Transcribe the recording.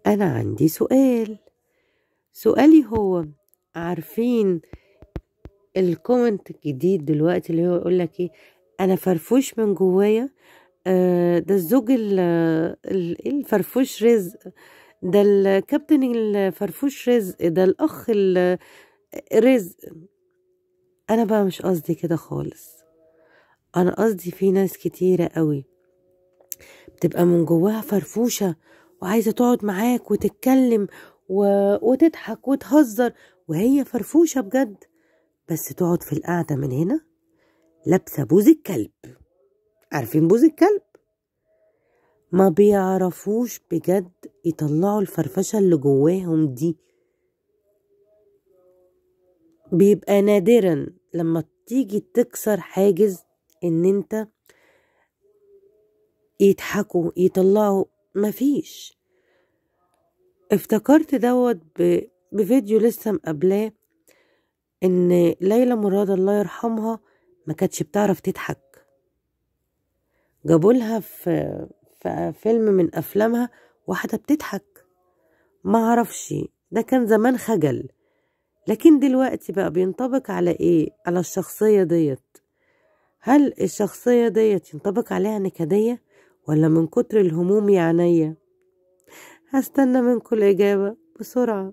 أنا عندي سؤالي هو، عارفين الكومنت الجديد دلوقتي اللي هو يقولك ايه؟ أنا فرفوش من جوايا. ده الزوج الفرفوش رزق، ده الكابتن الفرفوش رزق، ده الأخ رزق. أنا بقى مش قصدي كده خالص. أنا قصدي في ناس كتيرة قوي بتبقى من جواها فرفوشة وعايزة تقعد معاك وتتكلم وتضحك وتهزر، وهي فرفوشة بجد، بس تقعد في القعدة من هنا لابسة بوز الكلب. عارفين بوز الكلب؟ ما بيعرفوش بجد يطلعوا الفرفشة اللي جواهم دي. بيبقى نادرا لما تيجي تكسر حاجز ان انت يضحكوا يطلعوا، مفيش. افتكرت دوت بفيديو لسه مقابلاه، ان ليلى مراد الله يرحمها ما كانتش بتعرف تضحك. جابولها في فيلم من افلامها واحدة بتضحك، ما عرفش، ده كان زمان خجل. لكن دلوقتي بقى بينطبق على ايه؟ على الشخصية ديت. هل الشخصية ديت ينطبق عليها نكدية ولا من كتر الهموم يا عينيا؟ هستنى منكم الإجابة بسرعة.